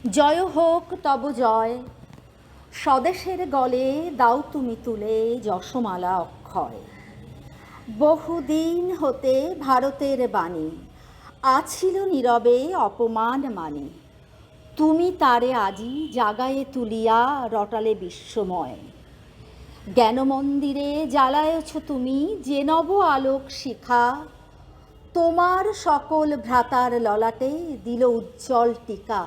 জয় হোক তব জয়, স্বদেশের গলে দাও তুমি তুলে যশমালা অক্ষয়। বহুদিন হতে ভারতের বাণী আছিল নীরবে অপমান মানি, তুমি তারে আজি জাগায়ে তুলিয়া রটালে বিশ্বময়। জ্ঞান মন্দিরে জ্বালায়ছ তুমি যে নব আলোক শিখা, তোমার সকল ভ্রাতার ললাটে দিল উজ্জ্বল টিকা।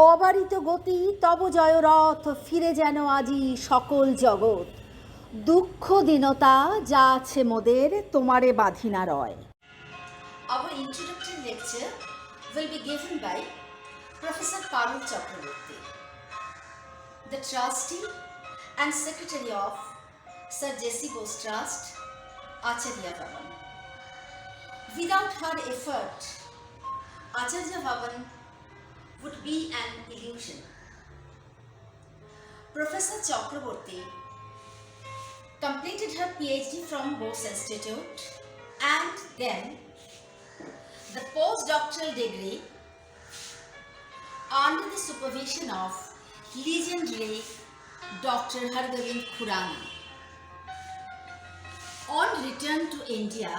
অবারিত গতি তব জয়রথ, ফিরে যেন আজি সকল জগৎ। দুঃখ দীনতা যা আছে মোদের তোমারে বাঁধিনা রয়। Our introductory lecture will be given by Professor Parul Chakraborty, the trustee and secretary of Sir J.C. Bose Trust, Acharya Bhaban. Without her effort, Acharya Bhaban would be an illusion. Professor Chakraborty completed her PhD from Bose Institute and then the postdoctoral degree under the supervision of legendary Dr. Hargobind Khurana. On return to India,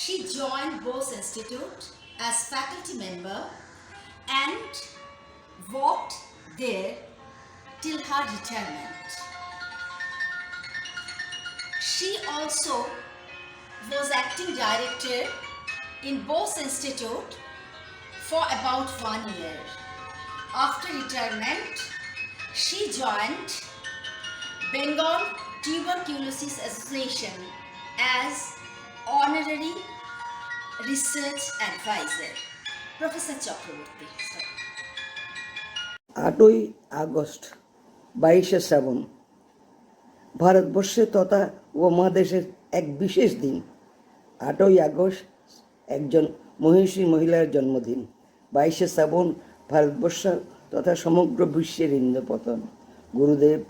she joined Bose Institute as faculty member and worked there till her retirement. She also was acting director in Bose Institute for about 1 year. After retirement, she joined Bengal Tuberculosis Association as honorary research advisor. Professor Chakraborty. 8ই August 22শে শ্রাবণ ভারতবর্ষে তথা উপমহাদেশের এক বিশেষ দিন। 8ই August একজন মহিষী মহিলার জন্মদিন। 22শে শ্রাবণ ভারতবর্ষ তথা সমগ্র বিশ্বের ইন্দ্রপতন। গুরুদেব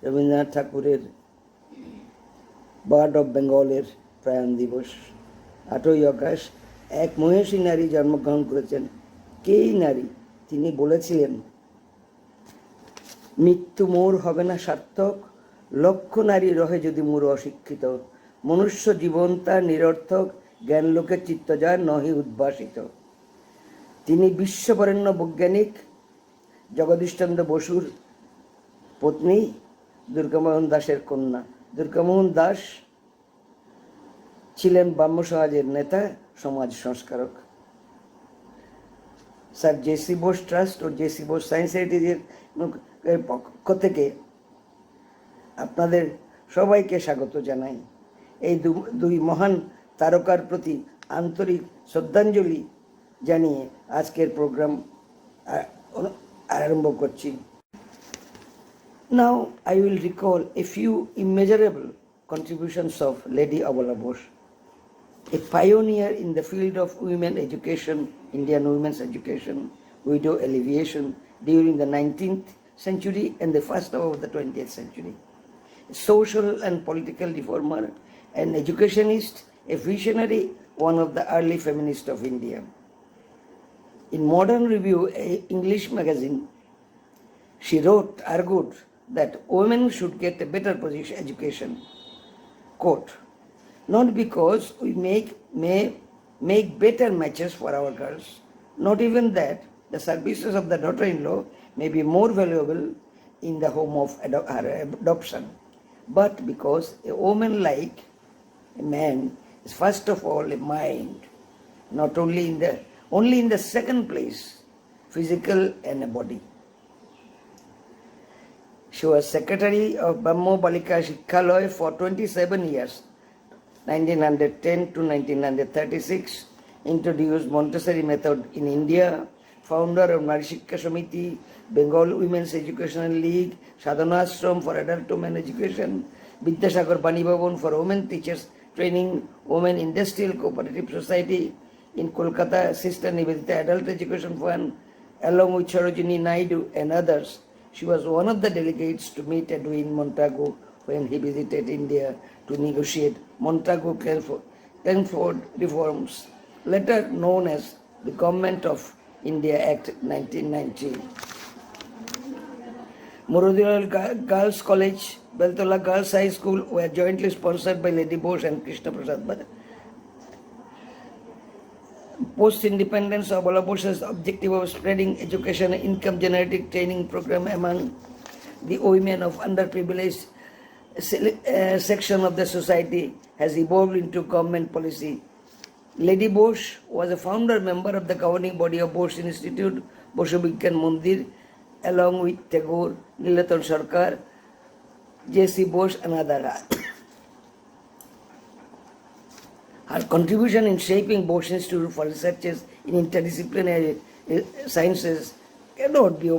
রবীন্দ্রনাথ ঠাকুরের বার্ড অফ বেঙ্গলের প্রয়াণ দিবস। 8ই আগস্ট এক মহিষী নারী জন্মগ্রহণ করেছেন। কে এই নারী? তিনি বলেছিলেন, মৃত্যু মোর হবে না সার্থক, লক্ষ নারী রহে যদি মোর অশিক্ষিত। মনুষ্য জীবন তার নিরর্থক, জ্ঞান লোকের চিত্ত যায় নহি উদ্ভাসিত। তিনি বিশ্ববরেণ্য বৈজ্ঞানিক জগদীশচন্দ্র বসুর পত্নী, দুর্গামোহন দাসের কন্যা। দুর্গামোহন দাস ছিলেন ব্রাহ্ম সমাজের নেতা, সমাজ সংস্কারক। স্যার জেসি বোস ট্রাস্ট ও জেসি বোস সায়েন্স হেরিটেজের পক্ষ থেকে আপনাদের সবাইকে স্বাগত জানাই। এই দুই মহান তারকার প্রতি আন্তরিক শ্রদ্ধাঞ্জলি জানিয়ে আজকের প্রোগ্রাম আরম্ভ করছি। Now I will recall a few immeasurable contributions of Lady Abala Bose, a pioneer in the field of women education, Indian women's education, widow alleviation during the 19th century and the first half of the 20th century. A social and political reformer, an educationist, a visionary, one of the early feminists of India. In Modern Review, an English magazine, she argued that women should get a better education. Quote, not because we may make better matches for our girls, not even that the services of the daughter-in-law may be more valuable in the home of her adoption, but because a woman like a man is first of all a mind, not only in the second place, physical and a body. She was secretary of Brahmo Balika Shikshalaya for 27 years, 1910 to 1936, introduced Montessori method in India, founder of Nari Shiksha Samiti, Bengal Women's Educational League, Sadhana Ashram for adult women education, Vidyasagar Bani Bhavan for women teachers training, Women Industrial Cooperative Society in Kolkata, Sister Nivedita Adult Education Fund, along with Sarojini Naidu and others. She was one of the delegates to meet Edwin Montagu when he visited India to negotiate Montagu-Chelmsford reforms, later known as the Government of India Act 1990. Morodilal Girls College, Beltola Girls High School were jointly sponsored by Lady Bose and Krishna Prasad Bhatt. Post-independence, Abala Bose's objective of spreading education and income-generating training program among the women of underprivileged section of the society has evolved into government policy. Lady Bose was a founder member of the governing body of Bose Institute, Bose Vigyan Mandir, along with Tagore, Nilatan Sarkar, J.C. Bose and others. Her contribution in shaping Bose Institute for researches in interdisciplinary sciences cannot be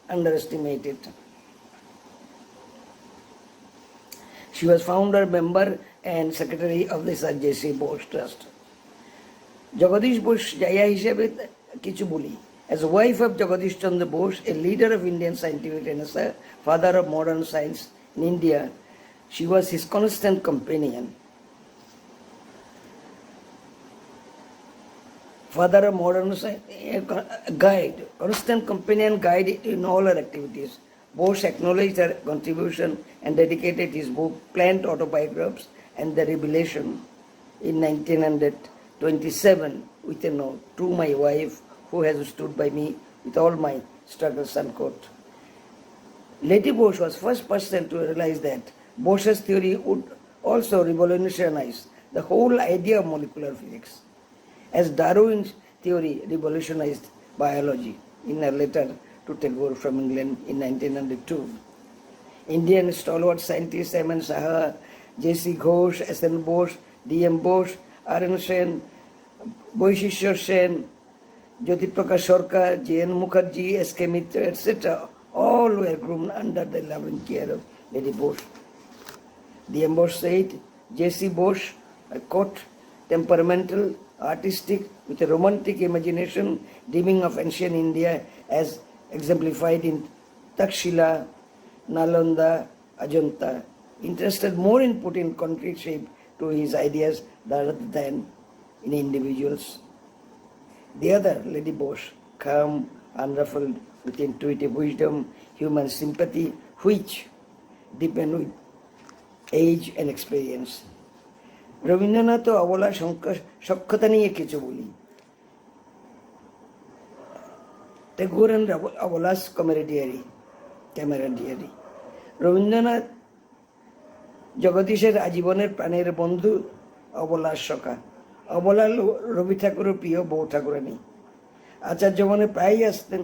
underestimated. She was founder, member and secretary of the Sir J.C. Bose Trust. Jagadish Bose Jaya Hisebe Kichubuli. As wife of Jagadish Chandra Bose, a leader of Indian scientific renaissance, father of modern science in India, she was his constant companion. Father of modern science, guide, constant companion, guide in all her activities. Bose acknowledged her contribution and dedicated his book, Plant Autobiographs and the Revelation, in 1927 with a note, to my wife who has stood by me with all my struggles, unquote. Lady Bose was first person to realize that Bose's theory would also revolutionize the whole idea of molecular physics, as Darwin's theory revolutionized biology, in a letter to Tagore from England in 1902. Indian stalwart scientists M.N. Saha, J.C. Ghosh, S.N. Bose, D.M. Bose, R.N. Sen, Boishishwar Sen, Jyoti Prakash Sarkar, J.N. Mukherjee, S.K. Mitra, etc., all were groomed under the loving care of Lady Bose. D.M. Bose said, J.C. Bose, I quote, temperamental, artistic, with a romantic imagination, dreaming of ancient India as exemplified in Takshila, Nalanda, Ajanta, interested more in putting concrete shape to his ideas rather than in individuals. The other, Lady Bose, calm, unruffled, with intuitive wisdom, human sympathy, which deepened with age and experience. Rabindranath ও অবলার সক্ষতা নিয়ে কিছু বলি। Tagore and Abala's camaraderie. Rabindranath জগদীশের আজীবনের প্রাণের বন্ধু, অবলার সখা। অবলা রবি ঠাকুরের প্রিয় বউ ঠাকুরানী। আচার্য বনে প্রায়ই আসতেন।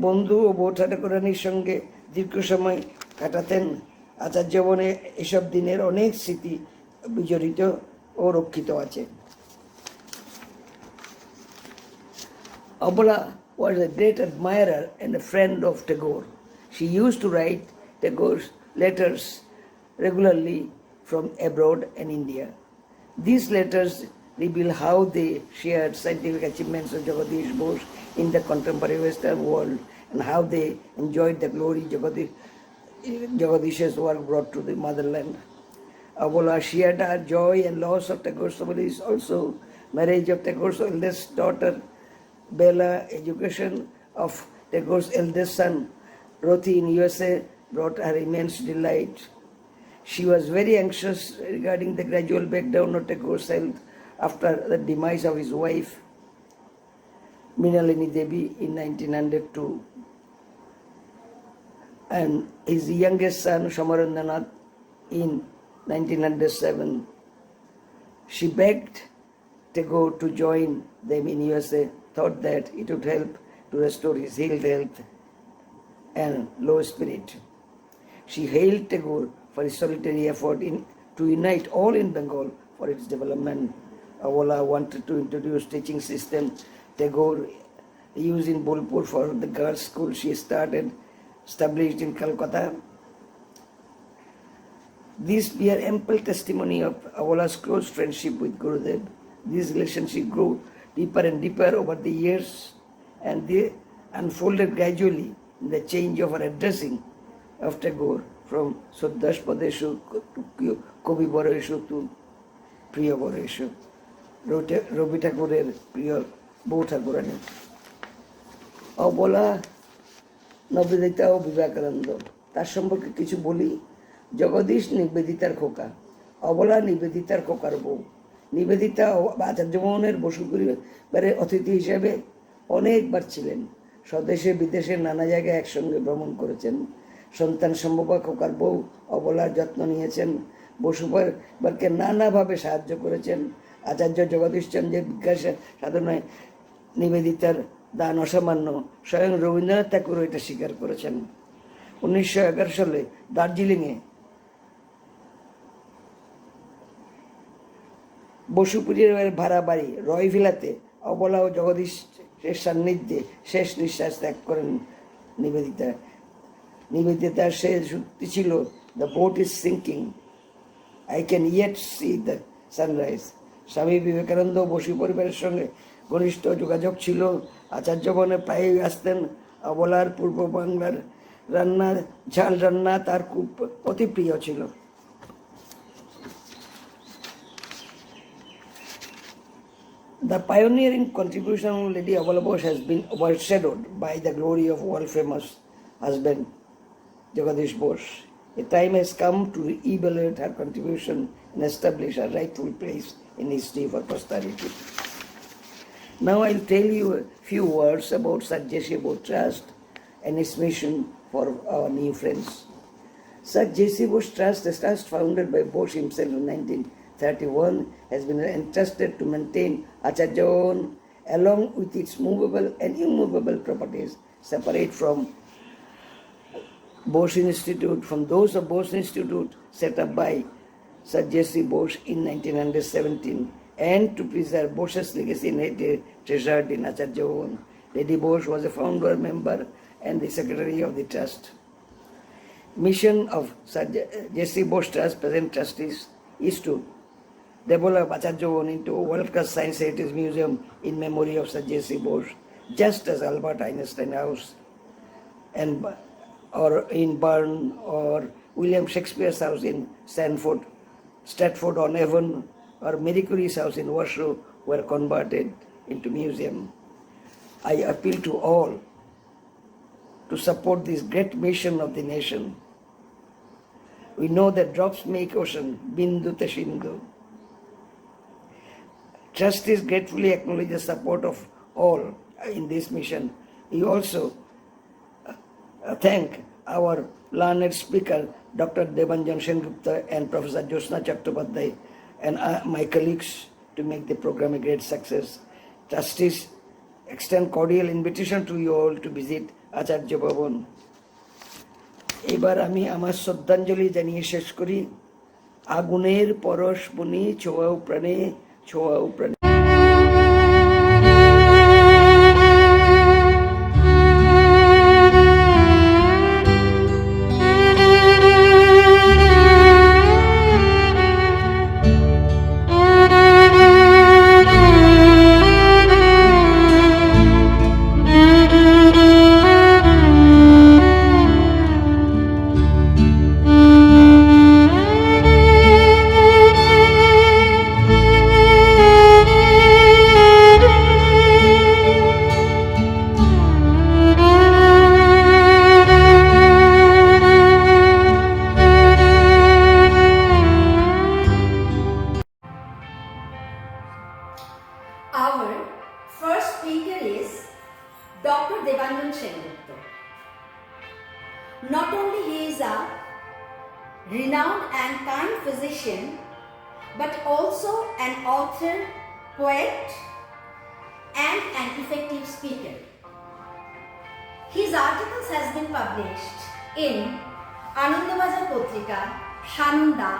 বন্ধু ও বউ ঠাকুরানীর সঙ্গে দীর্ঘ সময় কাটাতেন। আচার্য বনে এসব দিনের অনেক স্মৃতি বিজড়িত ও রক্ষিত আছে। Abala was a great admirer and a friend of Tagore. She used to write Tagore's letters regularly from abroad and India. These letters reveal how they shared scientific achievements of Jagadish Bose in the contemporary Western world and how they enjoyed the glory Jagadish's work brought to the motherland. Abala shared her joy and loss of Tagore's families, also marriage of Tagore's eldest daughter, Bella, education of Tagore's eldest son, Roti in USA, brought her immense delight. She was very anxious regarding the gradual breakdown of Tagore's health after the demise of his wife, Mrinalini Devi, in 1902, and his youngest son, Shamarandranath, in 1907. She begged Tagore to join them in USA, thought that it would help to restore his ill health and low spirit. She hailed Tagore for his solitary effort to unite all in Bengal for its development. Abala wanted to introduce teaching system Tagore used in Bolpur for the girls' school she established in Calcutta. These bear ample testimony of Abala's close friendship with Gurudev. This relationship grew deeper and deeper over the years, and they unfolded gradually in the change of her addressing of Tagore from Soddash Padeshu to Kobi Boreshu to Priya Boreshu. Robi Tagoreর প্রিয় বউ ঠাকুরানী, অবলা, নিবেদিতা ও বিবেকানন্দ। তার সম্পর্কে কিছু বলি। জগদীশ নিবেদিতার খোকা, অবলা নিবেদিতার খোকার বউ। নিবেদিতা ও আচার্য মোহনের বসু পরিবারের অতিথি হিসেবে অনেকবার ছিলেন। স্বদেশে বিদেশে নানা জায়গায় একসঙ্গে ভ্রমণ করেছেন। সন্তান সম্ভবা খোকার বউ অবলার যত্ন নিয়েছেন, বসু পরিবারকে নানাভাবে সাহায্য করেছেন। আচার্য জগদীশচন্দ্রের বিজ্ঞাস সাধনায় নিবেদিতার দান অসামান্য, স্বয়ং রবীন্দ্রনাথ ঠাকুরও এটা স্বীকার করেছেন। 1911 সালে দার্জিলিংয়ে বসু পরিবারের ভাড়া বাড়ি রয়ভিলাতে অবলা ও জগদীশের সান্নিধ্যে শেষ নিঃশ্বাস ত্যাগ করেন নিবেদিতা। নিবেদিতার শেষ উক্তি ছিল, the BOT is sinking, I can yet C the sunrise. Swami Vivekananda Basu পরিবারের সঙ্গে ঘনিষ্ঠ যোগাযোগ ছিল। আচার্য ভবনে প্রায়ই আসতেন। অবলার পূর্ব বাংলার রান্না, ঝাল রান্না তার খুব অতি প্রিয় ছিল। The pioneering contribution of Lady Abala Bose has been overshadowed by the glory of world-famous husband Jagadish Bose. A time has come to evaluate her contribution and establish her rightful place in history for posterity. Now I'll tell you a few words about Sir J.C. Bose Trust and its mission for our new friends. Sir J.C. Bose Trust, a trust founded by Bose himself in 1931, has been entrusted to maintain Acharya Bhaban along with its movable and immovable properties, separate from Bose Institute, from those of Bose Institute set up by Sir J.C. Bose in 1917, and to preserve Bose's legacy and heritage treasured in Acharya Bhaban. Lady Bose was a founder member and the secretary of the trust. Mission of Sir J.C. Bose Trust, present trustees, is to develop Acharya Bhaban into a world-class science heritage museum in memory of Sir J.C. Bose, just as Albert Einstein House and or in Bern or William Shakespeare's house in Stratford-on-Avon or Marie Curie's house in Warsaw were converted into museum. I appeal to all to support this great mission of the nation. We know that drops make ocean, bindu te sindhu. Trustees gratefully acknowledge the support of all in this mission. We also thank our learned speaker, Dr. Debanjan Sengupta and Professor Josna Chattopadhyay and my colleagues to make the program a great success. Trustees extend cordial invitation to you all to visit Acharya Bhaban. এবার আমি আমার শ্রদ্ধাঞ্জলি জানিয়ে শেষ করি। আগুনের পরশ বনি ছোঁয়াও প্রাণে, ছোঁয়াও প্রাণে। Our first speaker is Dr. Debanjan Sengupta. Not only he is a renowned and kind physician, but also an author, poet, and an effective speaker. His articles has been published in Anandabazar Potrika, Shananda,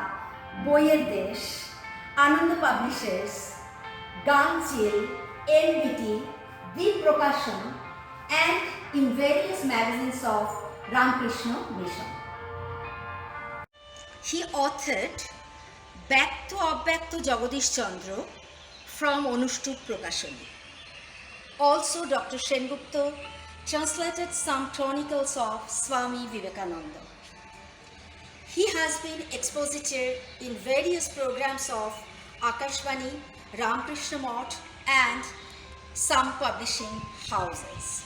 Boyer Desh, Ananda Publishers, Ganchil, NBT, The Prokashon, and in various magazines of Ramakrishna Mission. He authored Byakto Abyakto Jagadish Chandra from Anushtup Prokashani. Also, Dr. Sengupta translated some chronicles of Swami Vivekananda. He has been expositor in various programs of Akashvani, Ramakrishna Math and some publishing houses.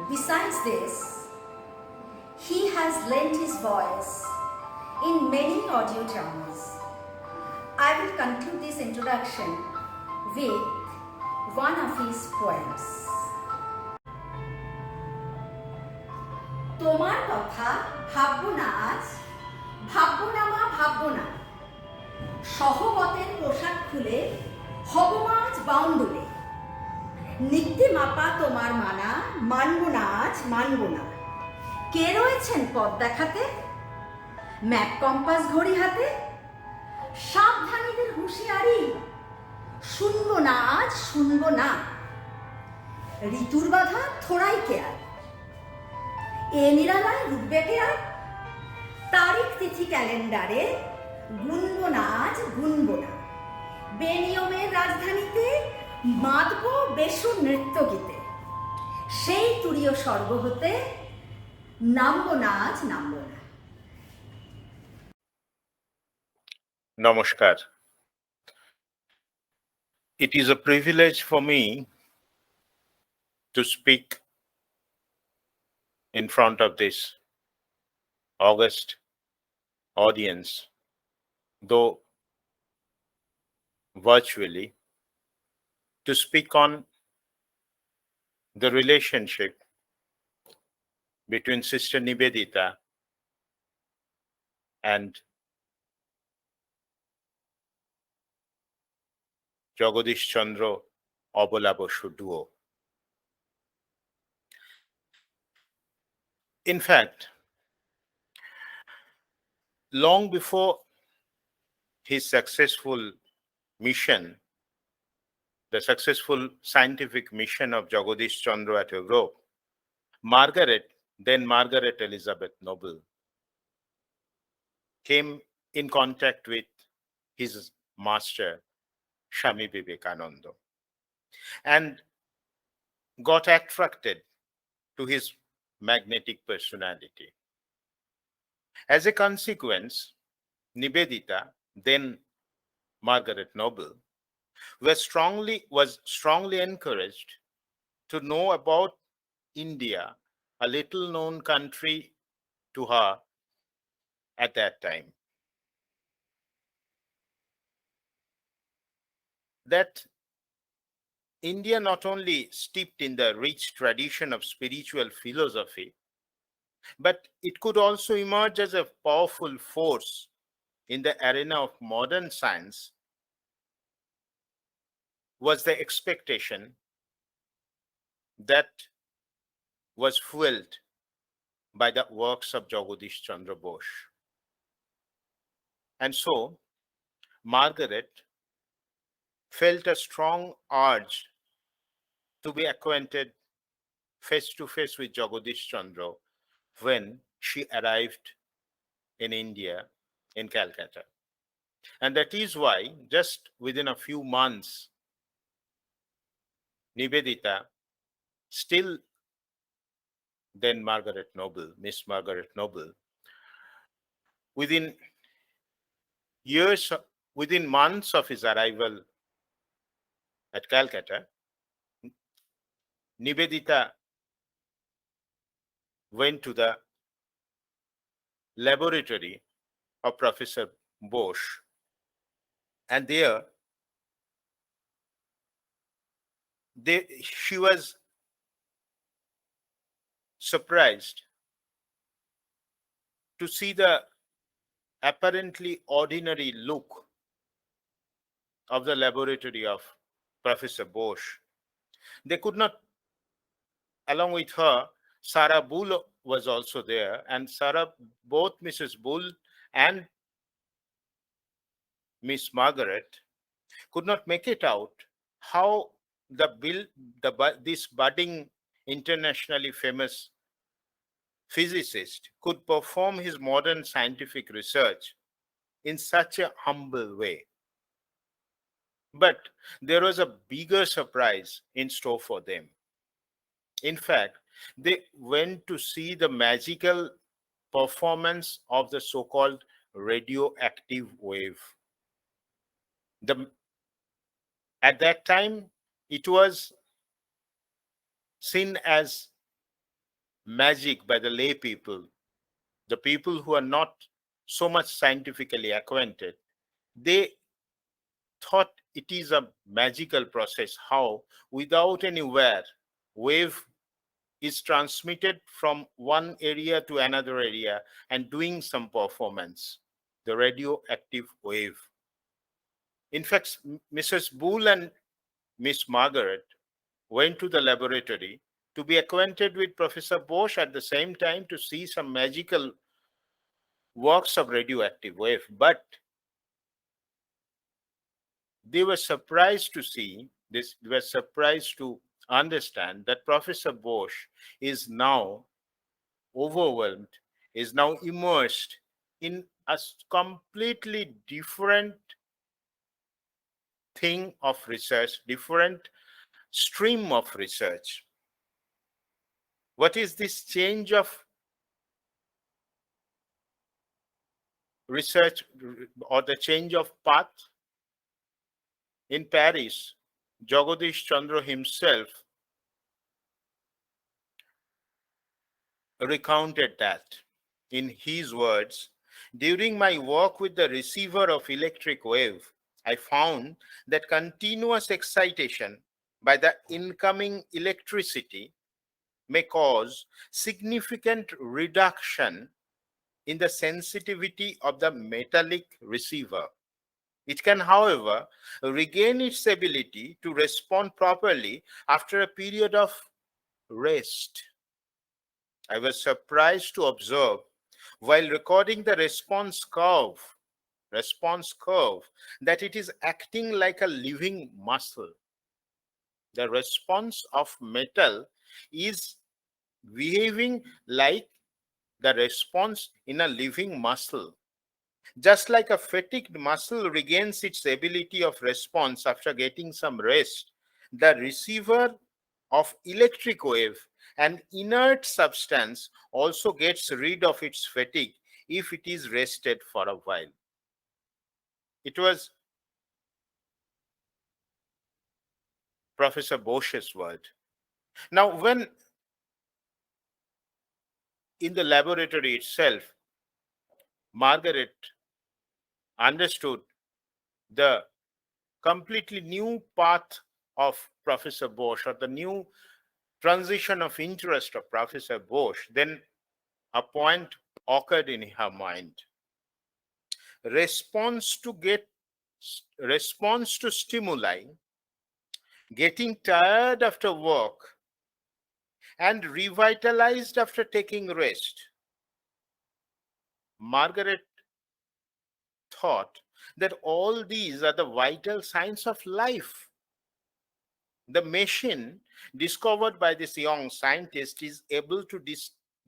Besides this, he has lent his voice in many audio dramas. I will conclude this introduction with one of his poems. তোমার কথা ভাববো না আজ, ভাববো না মা, ভাববো না। সহবতের পোশাক খুলে হব মা আজ বাউন্ডুলে। নিত্যে মাপা তোমার মানা, মানবো না আজ, মানবো না। কে রয়েছেন পথ দেখাতে, ম্যাপ কম্পাস ঘড়ি হাতে? সাবধানীদের হুঁশিয়ারি, শুনবো না আজ, শুনবো না। ঋতুর বাধা থোড়াই কেয়ার, এ নিরালায় রুখবে কে আর? তারিখ তিথি ক্যালেন্ডারে গুনবো না আজ, গুনবো না। বেনিয়মের রাজধানীতে মাতবো বেসুর নৃত্য গীতে। সেই তুরীয় স্বর্গ হতে নামবো না আজ, নামবো না। Namaskar. It is a privilege for me to speak in front of this august audience, though virtually, to speak on the relationship between Sister Nivedita and Jagadish Chandra Abala Bose duo. In fact, long before his successful mission, the successful scientific mission of Jagadish Chandra at Europe, Margaret Elizabeth Noble, came in contact with his master, Swami Vivekananda, and got attracted to his magnetic personality. As a consequence, Nivedita, then Margaret Noble, was strongly encouraged to know about India, a little known country to her at that time. That India not only steeped in the rich tradition of spiritual philosophy, but it could also emerge as a powerful force in the arena of modern science was the expectation that was fueled by the works of Jagadish Chandra Bose. And so, Margaret felt a strong urge to be acquainted face to face with Jagadish Chandra when she arrived in India, in Calcutta. And that is why, just within a few months, Nivedita, still then Margaret Noble, Miss Margaret Noble, within months of his arrival at Calcutta, Nivedita went to the laboratory of Professor Bose, and there she was surprised to see the apparently ordinary look of the laboratory of Professor Bose. They could not, along with her, Sarah Bull was also there, and both Mrs. Bull and Miss Margaret could not make it out how this budding, internationally famous physicist could perform his modern scientific research in such a humble way. But there was a bigger surprise in store for them. In fact, they went to see the magical performance of the so-called radioactive wave. At that time, it was seen as magic by the lay people, the people who are not so much scientifically acquainted. They thought it is a magical process how, without any wear, wave is transmitted from one area to another area and doing some performance, the radioactive wave. In fact, Mrs. Bull and Miss Margaret went to the laboratory to be acquainted with Professor Bosch at the same time to see some magical works of radioactive wave. But they were surprised to see this, they were surprised to understand that Professor Bosch is now overwhelmed, is now immersed in a completely different thing of research, different stream of research. What is this change of research or the change of path? In Paris, Jagadish Chandra himself recounted that in his words, during my work with the receiver of electric wave, I found that continuous excitation by the incoming electricity may cause significant reduction in the sensitivity of the metallic receiver. It can, however, regain its ability to respond properly after a period of rest. I was surprised to observe while recording the response curve, that it is acting like a living muscle. The response of metal is behaving like the response in a living muscle. Just like a fatigued muscle regains its ability of response after getting some rest, the receiver of electric wave, an inert substance, also gets rid of its fatigue if it is rested for a while. It was Professor Bosch's word. Now, when in the laboratory itself, Margaret understood the completely new path of Professor Bosch or the new transition of interest of Professor Bosch, then a point occurred in her mind. Response to stimuli, getting tired after work, and revitalized after taking rest. Margaret thought that all these are the vital signs of life. The machine discovered by this young scientist is able to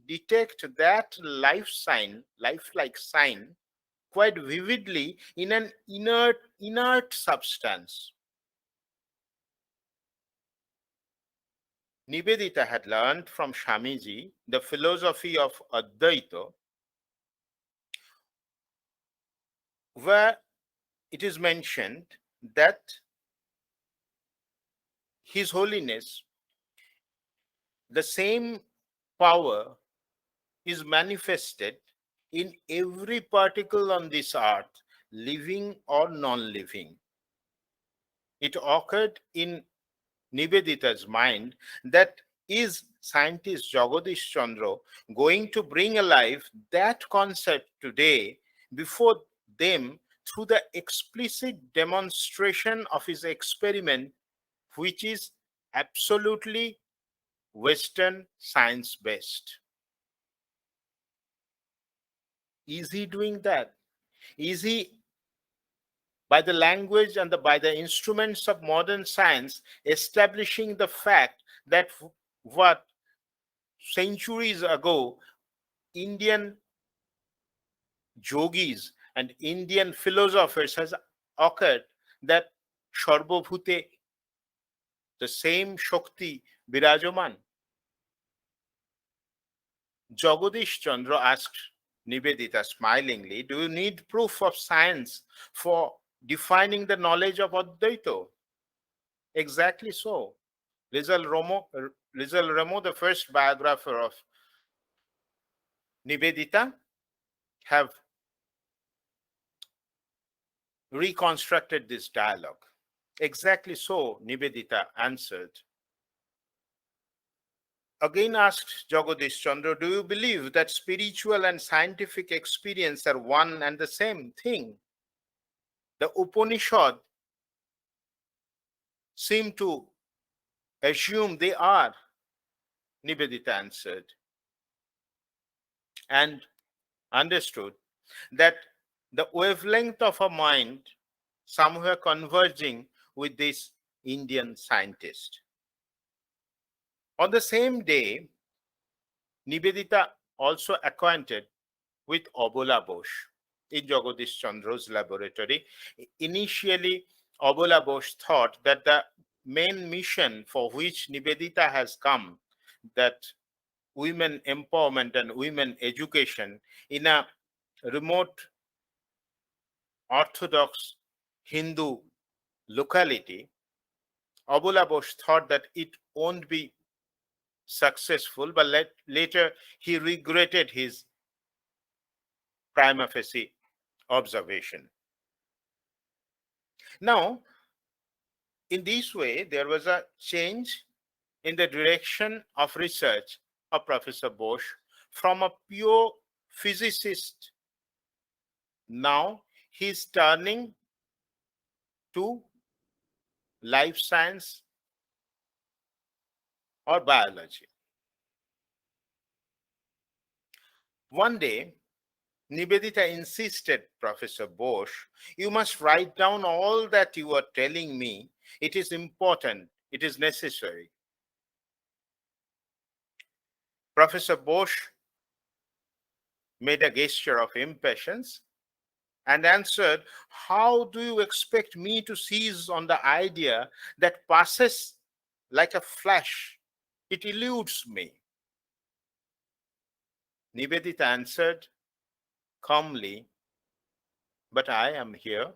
detect that lifelike sign quite vividly in an inert substance. Nivedita had learned from Swamiji the philosophy of Advaita, where it is mentioned that His Holiness, the same power is manifested in every particle on this earth, living or non-living. It occurred in Nivedita's mind that is scientist Jagadish Chandra going to bring alive that concept today before them through the explicit demonstration of his experiment, which is absolutely Western science based. Is he doing that? Is he, by the language and by the instruments of modern science, establishing the fact that what centuries ago Indian yogis and Indian philosophers has occurred, that Sharbhabhute, the same Shakti Birajaman? Jagadish Chandra asked Nivedita smilingly, do you need proof of science for defining the knowledge of Advaita? Exactly so. Rizal Ramo, the first biographer of Nivedita, have reconstructed this dialogue. Exactly so, Nivedita answered. Again asked Jagadish Chandra, do you believe that spiritual and scientific experience are one and the same thing? The Upanishad seem to assume they are, Nivedita answered, and understood that the wavelength of a mind somewhere converging with this Indian scientist. On the same day, Nivedita also acquainted with Abala Bose in Jagadish Chandra's laboratory. Initially, Abala Bose thought that the main mission for which Nivedita has come, that women empowerment and women education in a remote Orthodox Hindu locality, Abula Bose thought that it won't be successful, but later he regretted his prima facie observation. Now, in this way, there was a change in the direction of research of Professor Bose from a pure physicist. Now he is turning to life science or biology. One day, Nivedita insisted, Professor Bose, you must write down all that you are telling me. It is important. It is necessary. Professor Bose made a gesture of impatience and answered, how do you expect me to seize on the idea that passes like a flash? It eludes me. Nivedita answered calmly, but I am here.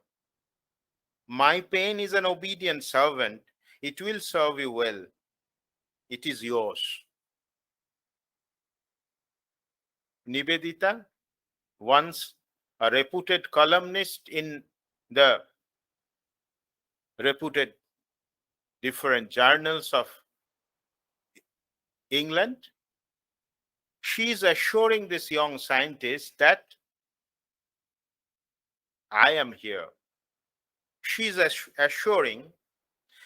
My pain is an obedient servant. It will serve you well. It is yours. Nivedita, once a reputed columnist in the reputed different journals of England, she is assuring this young scientist that I am here. She is assuring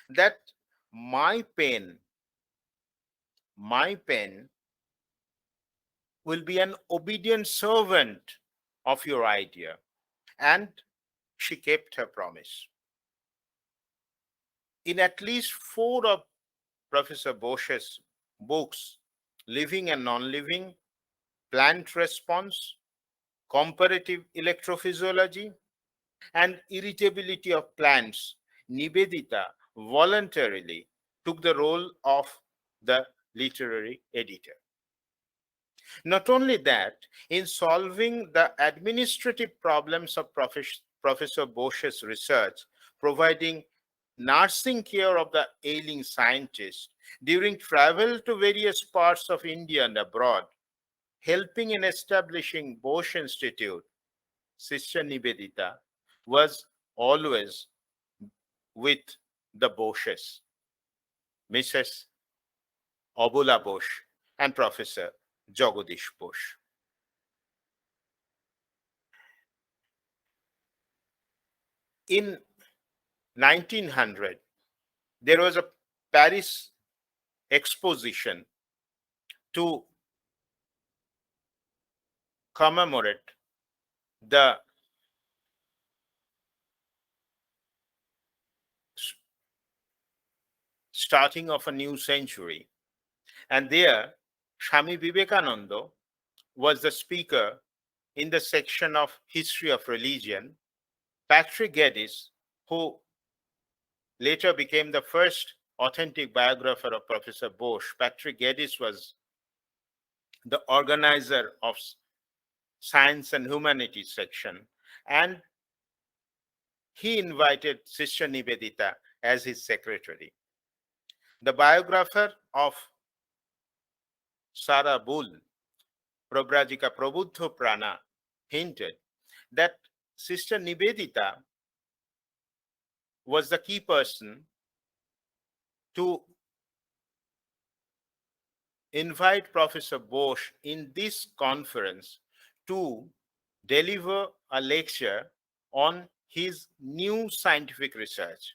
that my pen will be an obedient servant of your idea. And she kept her promise. In at least 4 of Professor Bose's books, Living and Non-Living, Plant Response, Comparative Electrophysiology, and Irritability of Plants, Nivedita voluntarily took the role of the literary editor. Not only that, in solving the administrative problems of Professor Bose's research, providing nursing care of the ailing scientist during travel to various parts of India and abroad, helping in establishing Bose Institute, Sister Nivedita was always with the Boses, Mrs. Abula Bose and Professor Jagadish Bose. In 1900, there was a Paris exposition to commemorate the starting of a new century. And there, Swami Vivekananda was the speaker in the section of History of Religion. Patrick Geddes, who later became the first authentic biographer of Professor Bose, Patrick Geddes was the organizer of Science and Humanities section, and he invited Sister Nivedita as his secretary. The biographer of Sara Bull, Prabrajika Prabuddha Prana, hinted that Sister Nivedita was the key person to invite Professor Bose in this conference to deliver a lecture on his new scientific research.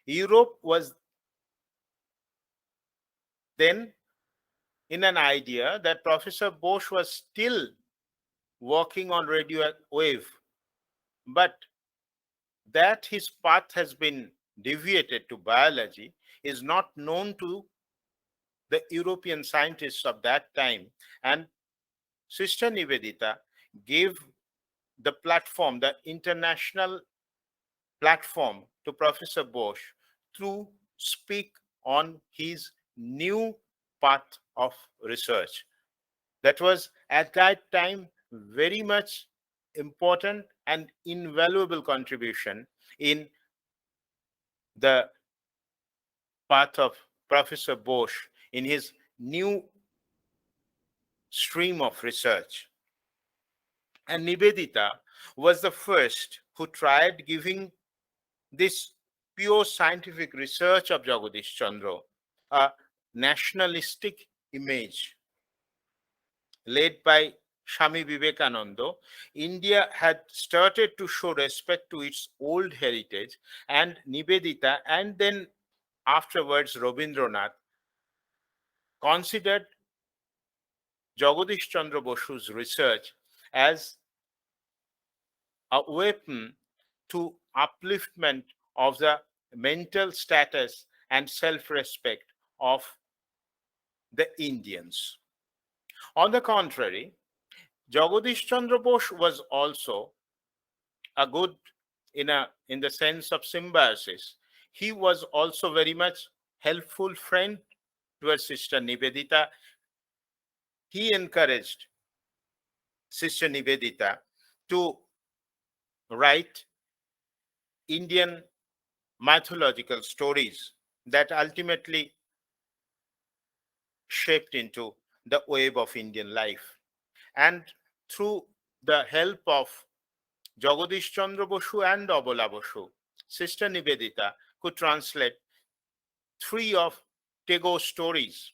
Europe was then in an idea that Professor Bose was still working on radio wave, but that his path has been deviated to biology is not known to the European scientists of that time. And Sister Nivedita gave the platform, the international platform, to Professor Bose to speak on his new path of research. That was at that time very much important and invaluable contribution in the path of Professor Bose in his new stream of research. And Nivedita was the first who tried giving this pure scientific research of Jagadish Chandra a nationalistic image. Led by Swami Vivekananda, India had started to show respect to its old heritage, and Nivedita and then afterwards Rabindranath considered Jagadish Chandra Bosu's research as a weapon to upliftment of the mental status and self-respect of the Indians. On the contrary, Jagadish Chandra Bose was also a good in the sense of symbiosis. He was also very much helpful friend to her sister Nivedita. He encouraged Sister Nivedita to write Indian mythological stories that ultimately shaped into the web of Indian life. And through the help of Jagadish Chandra Bosu and Abala Bosu, Sister Nivedita could translate 3 of Tagore's stories: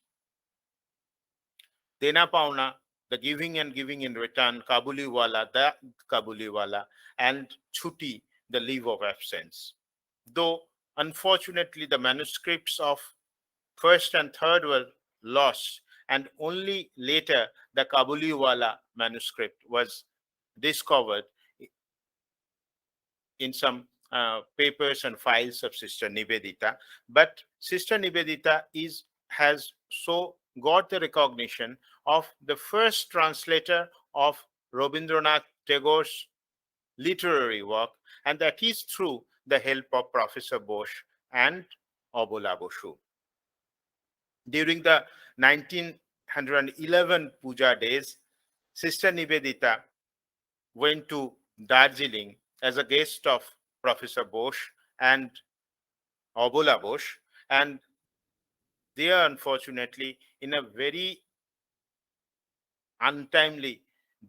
Dena Pauna, the giving and giving in return, Kabuliwala, the Kabuliwala, and Chuti, the leave of absence. Though unfortunately the manuscripts of first and third were lost, and only later the Kabuliwala manuscript was discovered in some papers and files of Sister Nivedita. But Sister Nivedita has so got the recognition of the first translator of Rabindranath Tagore's literary work, and that is through the help of Professor Bose and Abala Bosu. During the 1911 Puja days, Sister Nivedita went to Darjeeling as a guest of Professor Bose and Abala Bose, and there, unfortunately, in a very untimely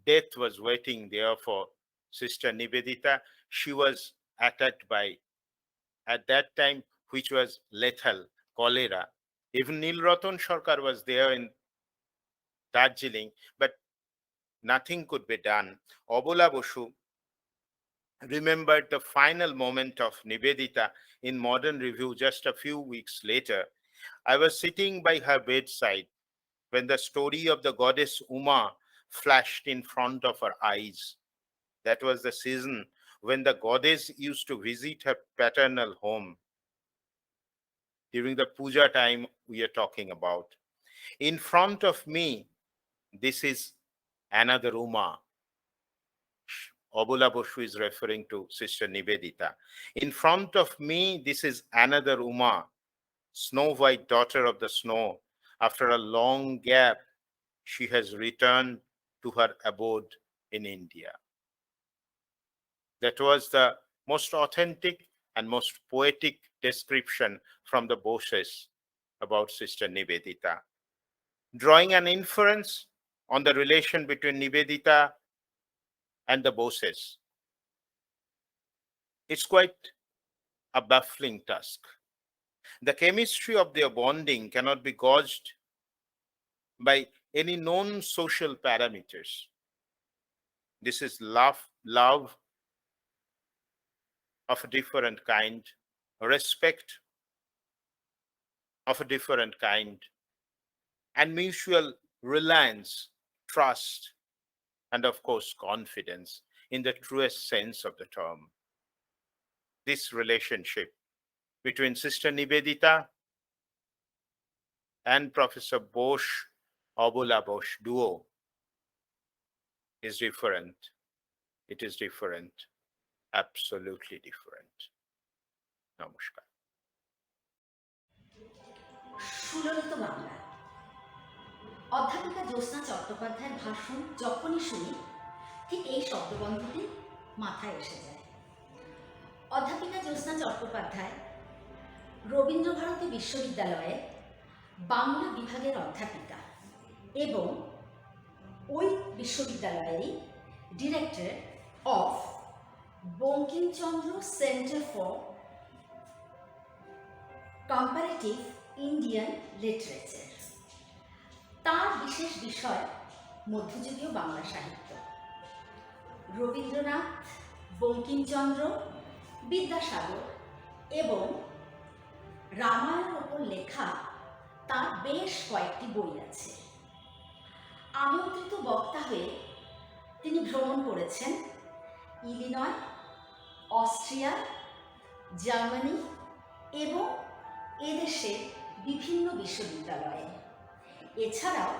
death was waiting there for Sister Nivedita. She was attacked by, at that time, which was lethal, cholera. Even Nilratan Sarkar was there in Darjeeling, but nothing could be done. Abala Bosu remembered the final moment of Nivedita in Modern Review just a few weeks later. I was sitting by her bedside when the story of the goddess Uma flashed in front of her eyes. That was the season when the goddess used to visit her paternal home. During the puja time we are talking about. In front of me, this is another Uma. Abala Bosu is referring to Sister Nivedita. In front of me, this is another Uma, Snow White, daughter of the snow. After a long gap, she has returned to her abode in India. That was the most authentic and most poetic description from the Boses about Sister Nivedita, drawing an inference on the relation between Nivedita and the Boses. It's quite a baffling task. The chemistry of their bonding cannot be gauged by any known social parameters. This is love of a different kind, respect of a different kind, and mutual reliance, trust, and of course, confidence in the truest sense of the term. This relationship between Sister Nivedita and Professor Bose, Abala Bose duo is different. It is different, absolutely different. Namaskar. সুললিত বাংলা। অধ্যাপিকা জ্যোৎস্না চট্টোপাধ্যায়ের ভাষণ যখনই শুনি ঠিক এই শব্দবন্ধটি মাথায় এসে যায়। অধ্যাপিকা জ্যোৎস্না চট্টোপাধ্যায় রবীন্দ্রভারতী বিশ্ববিদ্যালয়ে বাংলা বিভাগের অধ্যাপিকা এবং ওই বিশ্ববিদ্যালয়েরই director of Bankimchandra centre for comparative Indian literature. তার বিশেষ বিষয় মধ্যযুগীয় বাংলা সাহিত্য। রবীন্দ্রনাথ, বঙ্কিমচন্দ্র, বিদ্যাসাগর এবং রামায়ণের ওপর লেখা তার বেশ কয়েকটি বই আছে। আমন্ত্রিত বক্তা হয়ে তিনি ভ্রমণ করেছেন ইলিনয়, অস্ট্রিয়া, জার্মানি এবং এদেশের বিভিন্ন বিশ্ববিদ্যালয়ে। এছাড়াও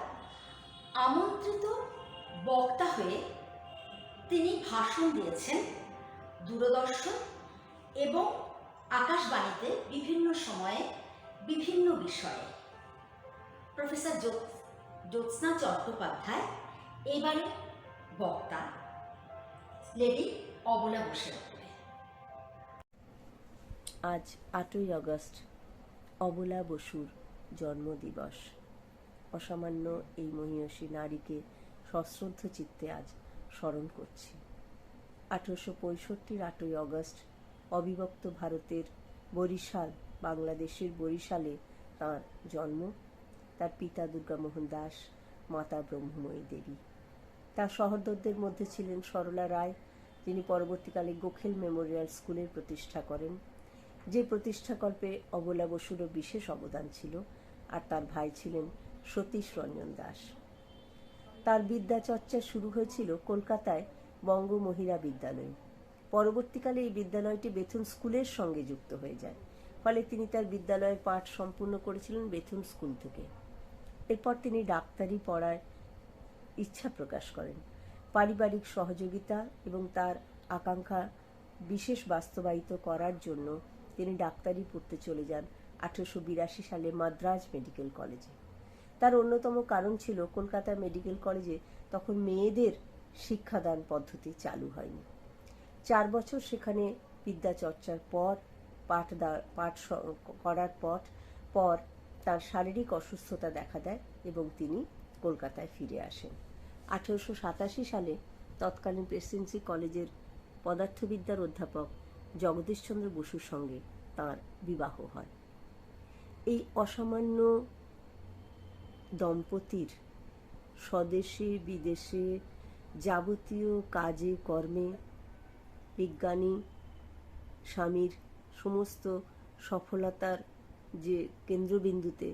আমন্ত্রিত বক্তা হয়ে তিনি ভাষণ দিয়েছেন দূরদর্শন এবং আকাশবাণীতে বিভিন্ন সময়ে বিভিন্ন বিষয়ে। প্রফেসর জ্যোৎস্না চট্টোপাধ্যায় এবারে বক্তা লেডি অবলা বোসের উপরে। আজ 8ই আগস্ট অবলা বসুর জন্মদিবস। অসামান্য এই মহীয়সী নারীকে সশ্রদ্ধ চিত্তে আজ স্মরণ করছি। 1865 8ই আগস্ট অবিভক্ত ভারতের বরিশাল, বাংলাদেশের বরিশালে তাঁর জন্ম। তার পিতা দুর্গামোহন দাস, মাতা ব্রহ্মময়ী দেবী। তার সহোদরদের মধ্যে ছিলেন সরলা রায়, যিনি পরবর্তীকালে গোখেল মেমোরিয়াল স্কুলের প্রতিষ্ঠা করেন, যে প্রতিষ্ঠাকল্পে অবলা বসুরও বিশেষ অবদান ছিল। আর তার ভাই ছিলেন সতীশ রঞ্জন দাস। তার বিদ্যাচর্চা শুরু হয়েছিল কলকাতায় বঙ্গ মহিলা বিদ্যালয়ে। পরবর্তীকালে এই বিদ্যালয়টি বেথুন স্কুলের সঙ্গে যুক্ত হয়ে যায়, ফলে তিনি তার বিদ্যালয়ের পাঠ সম্পূর্ণ করেছিলেন বেথুন স্কুল থেকে। এরপর তিনি ডাক্তারি পড়ায় ইচ্ছা প্রকাশ করেন। পারিবারিক সহযোগিতা এবং তার আকাঙ্ক্ষা বিশেষ বাস্তবায়িত করার জন্য তিনি ডাক্তারি পড়তে চলে যান 1882 সালে মাদ্রাজ মেডিকেল কলেজে। তার অন্যতম কারণ ছিল কলকাতা মেডিকেল কলেজে তখন মেয়েদের শিক্ষাদান পদ্ধতি চালু হয়নি। 4 বছর সেখানে বিদ্যাচর্চার পর পাঠ করার পর তার শারীরিক অসুস্থতা দেখা দেয় এবং তিনি কলকাতায় ফিরে আসেন। 1887 সালে তৎকালীন প্রেসিডেন্সি কলেজের পদার্থবিদ্যার অধ্যাপক জগদীশচন্দ্র বসুর সঙ্গে তাঁর বিবাহ হয়। এই অসামান্য দম্পতির স্বদেশে বিদেশে যাবতীয় কাজে কর্মে বিজ্ঞানী স্বামীর সমস্ত সফলতার যে কেন্দ্রবিন্দুতে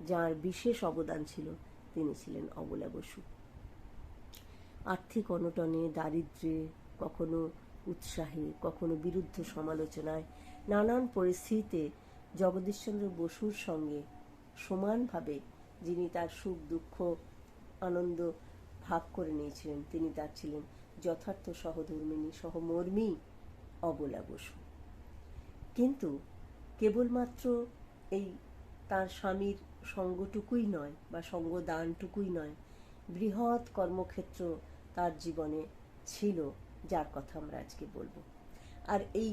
যার বিশেষ অবদান ছিল তিনি ছিলেন অবলা বসু। আর্থিক অনটনে, দারিদ্র্যে, কখনো উৎসাহে, কখনো বিরুদ্ধ সমালোচনায়, নানান পরিস্থিতিতে জগদীশচন্দ্র বসুর সঙ্গে সমানভাবে যিনি তার সুখ দুঃখ আনন্দ ভাগ করে নিয়েছিলেন তিনি তার ছিলেন যথার্থ সহধর্মিণী সহমর্মী অবলা বসু। কিন্তু কেবলমাত্র এই তার স্বামীর সঙ্গটুকুই নয় বা সঙ্গদানটুকুই নয়, বৃহৎ কর্মক্ষেত্র তার জীবনে ছিল, যার কথা আমরা আজকে বলবো। আর এই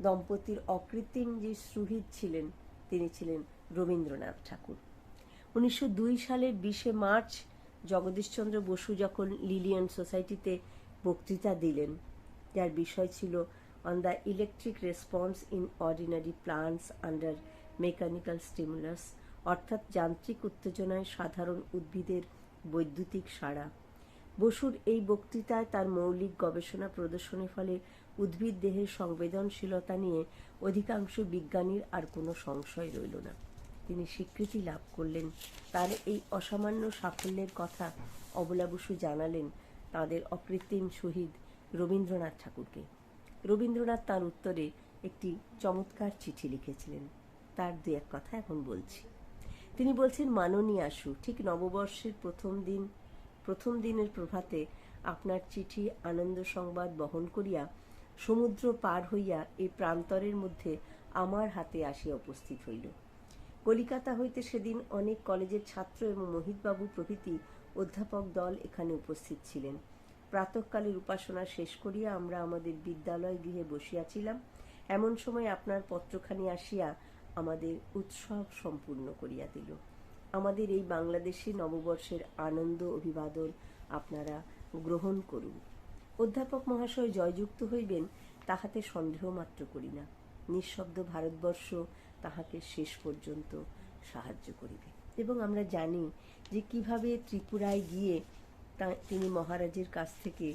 দম্পতির অকৃত্রিম যে সুহৃদ ছিলেন তিনি ছিলেন রবীন্দ্রনাথ ঠাকুর। 1902 সালের 20শে মার্চ জগদীশচন্দ্র বসু যখন লিলিয়ান সোসাইটিতে বক্তৃতা দিলেন, যার বিষয় ছিল on the electric response in ordinary plants under mechanical stimulus, অর্থাৎ যান্ত্রিক উত্তেজনায় সাধারণ উদ্ভিদের বৈদ্যুতিক সাড়া। বসুর এই বক্তৃতায় তার মৌলিক গবেষণা প্রদর্শনের ফলে উদ্ভিদ দেহের সংবেদনশীলতা নিয়ে অধিকাংশ বিজ্ঞানীর আর কোনো সংশয় রইল না। তিনি স্বীকৃতি লাভ করলেন। তার এই অসামান্য সাফল্যের কথা অবলা বসু জানালেন তাঁদের অকৃত্রিম শহীদ রবীন্দ্রনাথ ঠাকুরকে। রবীন্দ্রনাথ তার উত্তরে একটি চমৎকার চিঠি লিখেছিলেন, তার দু এক কথা এখন বলছি। তিনি বলছেন, মাননীয় আশু, ঠিক নববর্ষের প্রথম দিনের প্রভাতে আপনার চিঠি আনন্দ সংবাদ বহন করিয়া সমুদ্র পার হইয়া এই প্রান্তরের মধ্যে আমার হাতে আসিয়া উপস্থিত হইল। কলিকাতা হইতে সেদিন অনেক কলেজের ছাত্র এবং মোহিতবাবু প্রভৃতি অধ্যাপক দল এখানে উপস্থিত ছিলেন। প্রাতঃকালের উপাসনা শেষ করিয়া আমরা আমাদের বিদ্যালয় গৃহে বসিয়াছিলাম। এমন সময় আপনার পত্রখানি আসিয়া আমাদের উৎসব সম্পূর্ণ করিয়া দিল। আমাদের এই বাংলাদেশী নববর্ষের আনন্দ অভিবাদন আপনারা গ্রহণ করুন। অধ্যাপক মহাশয় জয়যুক্ত হইবেন তাহাতে সন্দেহ মাত্র করি না। নিঃশব্দ ভারতবর্ষ তাহাকে শেষ পর্যন্ত সাহায্য করিবে। এবং আমরা জানি যে কিভাবে ত্রিপুরায় গিয়ে তিনি মহারাজের কাছ থেকে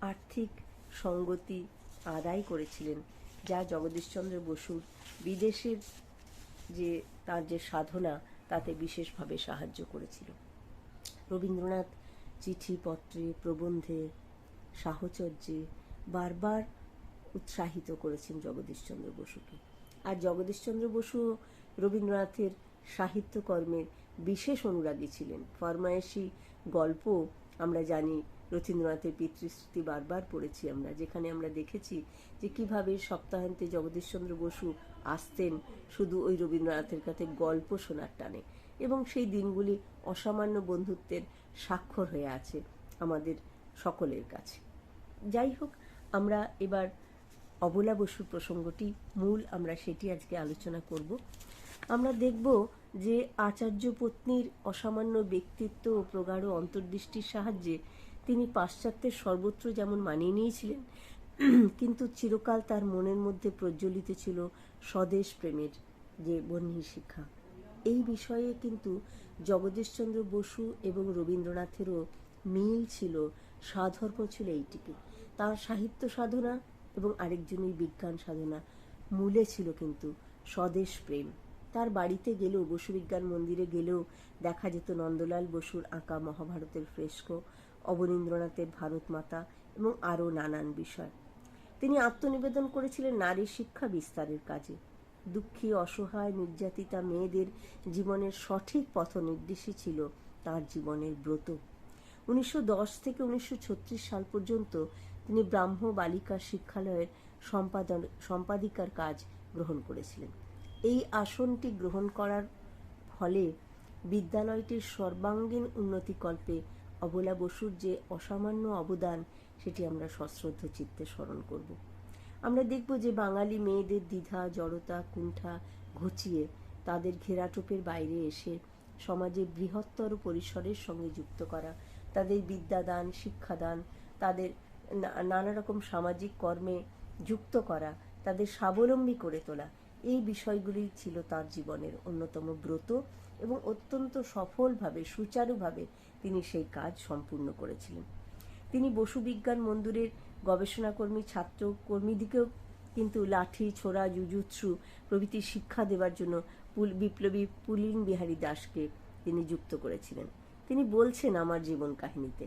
আর্থিক সঙ্গতি আদায় করেছিলেন, যা জগদীশচন্দ্র বসুর বিদেশের যে তার যে সাধনা তাতে বিশেষভাবে সাহায্য করেছিল। রবীন্দ্রনাথ চিঠিপত্রে, প্রবন্ধে, সাহচর্যে বারবার উৎসাহিত করেছেন জগদীশচন্দ্র বসুকে। আর জগদীশচন্দ্র বসু রবীন্দ্রনাথের সাহিত্যকর্মের বিশেষ অনুরাগী ছিলেন। ফরমায়েশি গল্প আমরা জানি, রবীন্দ্রনাথের পিতৃস্মৃতি বারবার পড়েছি আমরা, যেখানে আমরা দেখেছি যে কিভাবে সপ্তাহান্তে জগদীশচন্দ্র বসু আসতেন শুধু ওই রবীন্দ্রনাথের কাছে গল্প শোনার টানে, এবং সেই দিনগুলি অসামান্য বন্ধুত্বের স্বাক্ষর হয়ে আছে আমাদের সকলের কাছে। যাই হোক, আমরা এবার অবলা বসুর প্রসঙ্গটি মূল, আমরা সেটি আজকে আলোচনা করব। আমরা দেখব যে আচার্য পত্নীর অসামান্য ব্যক্তিত্ব ও প্রগাঢ় অন্তর্দৃষ্টির সাহায্যে তিনি পাশ্চাত্যের সর্বত্র যেমন মানিয়ে নিয়েছিলেন, কিন্তু চিরকাল তার মনের মধ্যে প্রজ্বলিত ছিল স্বদেশ প্রেমের যে বহ্নি শিক্ষা। এই বিষয়ে কিন্তু জগদীশচন্দ্র বসু এবং রবীন্দ্রনাথেরও মিল ছিল, সাধর্ম ছিল এইটিকে। তার সাহিত্য সাধনা এবং আরেকজনের বিজ্ঞান সাধনা মূলে ছিল কিন্তু স্বদেশ প্রেম। তার বাড়িতে গেলেও, বসু বিজ্ঞান মন্দিরে গেলেও দেখা যেত নন্দলাল বসুর আঁকা মহাভারতের ফ্রেস্কো, অবনীন্দ্রনাথের ভারত মাতা এবং আরও নানান বিষয়। তিনি আত্মনিবেদন করেছিলেন নারী শিক্ষা বিস্তারের কাজে। দুঃখী, অসহায়, নির্যাতিতা মেয়েদের জীবনের সঠিক পথ নির্দেশই ছিল তার জীবনের ব্রত। 1910 থেকে 1936 সাল পর্যন্ত তিনি ব্রাহ্ম বালিকা শিক্ষালয়ের সম্পাদিকার কাজ গ্রহণ করেছিলেন। এই আসনটি গ্রহণ করার ফলে বিদ্যালয়টির সর্বাঙ্গীন উন্নতিকল্পে অবলা বসুর যে অসামান্য অবদান, সেটি আমরা সশ্রদ্ধ চিত্তে স্মরণ করব। আমরা দেখব যে বাঙালি মেয়েদের দ্বিধা, জড়তা, কুণ্ঠা ঘুচিয়ে তাদের ঘেরাটোপের বাইরে এসে সমাজের বৃহত্তর পরিসরের সঙ্গে যুক্ত করা, তাদের বিদ্যাদান, শিক্ষাদান, তাদের নানা রকম সামাজিক কর্মে যুক্ত করা, তাদের স্বাবলম্বী করে তোলা, এই বিষয়গুলি ছিল তার জীবনের অন্যতম ব্রত এবং অত্যন্ত সফলভাবে, সুচারুভাবে তিনি সেই কাজ সম্পূর্ণ করেছিলেন। তিনি বসু বিজ্ঞান মন্দিরের গবেষণাকর্মী ছাত্র কর্মীদিকেও কিন্তু লাঠি, ছোড়া, জুজুৎসু প্রভৃতি শিক্ষা দেওয়ার জন্য বিপ্লবী পুলিন বিহারী দাসকে তিনি যুক্ত করেছিলেন। তিনি বলছেন আমার জীবন কাহিনীতে,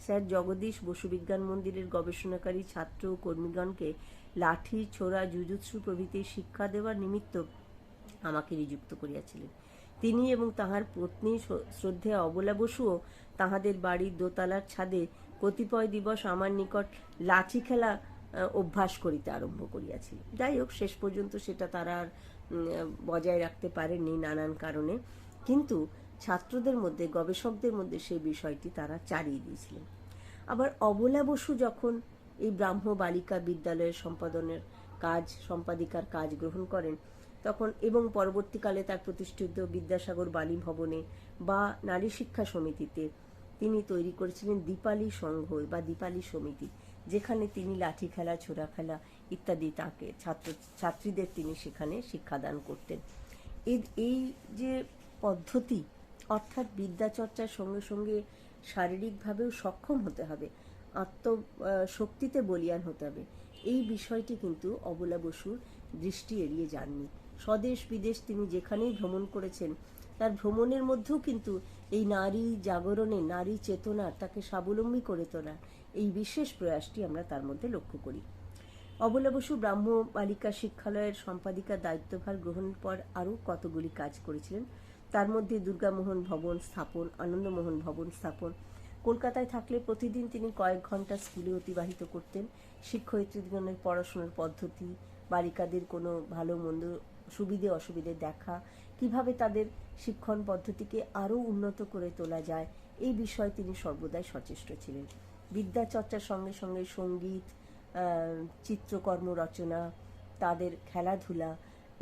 স্যার জগদীশ বসু বিজ্ঞান মন্দিরের গবেষণাকারী ছাত্র ও কর্মীগণকে লাঠি, ছোড়া, জুজুৎসু প্রভৃতি শিক্ষা দেওয়ার নিমিত্ত আমাকে নিযুক্ত করিয়াছিলেন। তিনি এবং তাহার পত্নী শ্রদ্ধেয়া অবলা বসুও তাহাদের বাড়ির দোতলার ছাদে কতিপয় দিবস আমার নিকট লাঠি খেলা অভ্যাস করিতে আরম্ভ করিয়াছিলেন। যাই হোক, শেষ পর্যন্ত সেটা তারা আর বজায় রাখতে পারেননি নানান কারণে, কিন্তু ছাত্রদের মধ্যে, গবেষকদের মধ্যে সেই বিষয়টি তারা চালিয়ে দিয়েছিলেন। আবার অবলা বসু যখন এই ব্রাহ্ম বালিকা বিদ্যালয়ের সম্পাদিকার কাজ গ্রহণ করেন, তখন এবং পরবর্তীকালে তার প্রতিষ্ঠিত বিদ্যাসাগর বাণী ভবনে বা নারী শিক্ষা সমিতিতে তিনি তৈরি করেছিলেন দীপালি সংঘ বা দীপালি সমিতি, যেখানে তিনি লাঠি খেলা, ছোড়া খেলা ইত্যাদি তাকে ছাত্রীদের তিনি সেখানে শিক্ষাদান করতেন। এই যে পদ্ধতি, অর্থাৎ বিদ্যাচর্চার সঙ্গে সঙ্গে শারীরিকভাবেও সক্ষম হতে হবে, আত্মশক্তিতে বলীয়ান হতে হবে, এই বিষয়টি কিন্তু অবলা বসুর দৃষ্টি এড়িয়ে যাননি। স্বদেশ বিদেশ তিনি যেখানেই ভ্রমণ করেছেন, তার ভ্রমণের মধ্যেও কিন্তু এই নারী জাগরণে, নারী চেতনার, তাকে স্বাবলম্বী করে তোলা, এই বিশেষ প্রয়াসটি আমরা তার মধ্যে লক্ষ্য করি। অবলা বসু ব্রাহ্ম বালিকা শিক্ষালয়ের সম্পাদিকার দায়িত্বভার গ্রহণের পর আরও কতগুলি কাজ করেছিলেন। তার মধ্যে দুর্গামোহন ভবন স্থাপন, আনন্দমোহন ভবন স্থাপন। কলকাতায় থাকলে প্রতিদিন তিনি কয়েক ঘন্টা স্কুলে অতিবাহিত করতেন। শিক্ষয়িত্রীগণের পড়াশোনার পদ্ধতি, বালিকাদের কোনো ভালো মন্দ সুবিধে অসুবিধে দেখা, কিভাবে তাদের শিক্ষণ পদ্ধতিকে আরও উন্নত করে তোলা যায়, এই বিষয়ে তিনি সর্বদাই সচেষ্ট ছিলেন। বিদ্যাচর্চার সঙ্গে সঙ্গে সঙ্গীত, চিত্রকর্ম রচনা, তাদের খেলাধুলা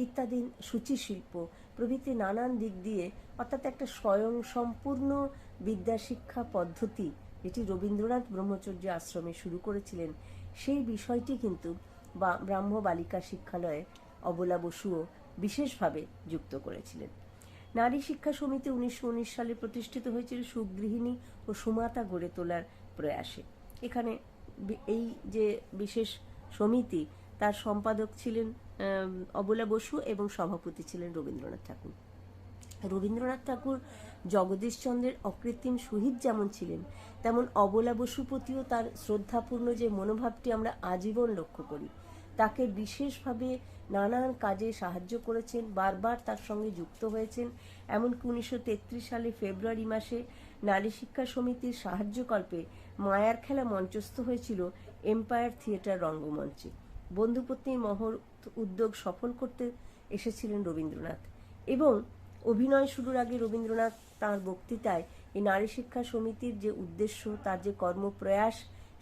ইত্যাদি, সূচিশিল্প প্রভৃতি নানান দিক দিয়ে, অর্থাৎ একটা স্বয়ং সম্পূর্ণ বিদ্যাশিক্ষা পদ্ধতি যেটি রবীন্দ্রনাথ ব্রহ্মচর্য আশ্রমে শুরু করেছিলেন, সেই বিষয়টি কিন্তু ব্রাহ্ম বালিকা শিক্ষালয়ে অবলা বসুও বিশেষভাবে যুক্ত করেছিলেন। নারী শিক্ষা সমিতি 1919 সালে প্রতিষ্ঠিত হয়েছিল সুগৃহিণী ও সুমাতা গড়ে তোলার প্রয়াসে। এখানে এই যে বিশেষ সমিতি, তার সম্পাদক ছিলেন অবলা বসু এবং সভাপতি ছিলেন রবীন্দ্রনাথ ঠাকুর। রবীন্দ্রনাথ ঠাকুর জগদীশচন্দ্রের অকৃত্রিম সুহৃদ যেমন ছিলেন, তেমন অবলা বসুর প্রতিও তার শ্রদ্ধাপূর্ণ যে মনোভাবটি আমরা আজীবন লক্ষ্য করি। তাকে বিশেষভাবে নানান কাজে সাহায্য করেছেন, বারবার তার সঙ্গে যুক্ত হয়েছেন। এমনকি 1933 সালে ফেব্রুয়ারি মাসে নারী শিক্ষা সমিতির সাহায্যকল্পে মায়ার খেলা মঞ্চস্থ হয়েছিল এম্পায়ার থিয়েটার রঙ্গমঞ্চে। বন্ধুপত্নীর মহৎ উদ্যোগ সফল করতে এসেছিলেন রবীন্দ্রনাথ, এবং অভিনয় শুরুর আগে রবীন্দ্রনাথ তাঁর বক্তৃতায় এই নারী শিক্ষা সমিতির যে উদ্দেশ্য, তার যে কর্মপ্রয়াস,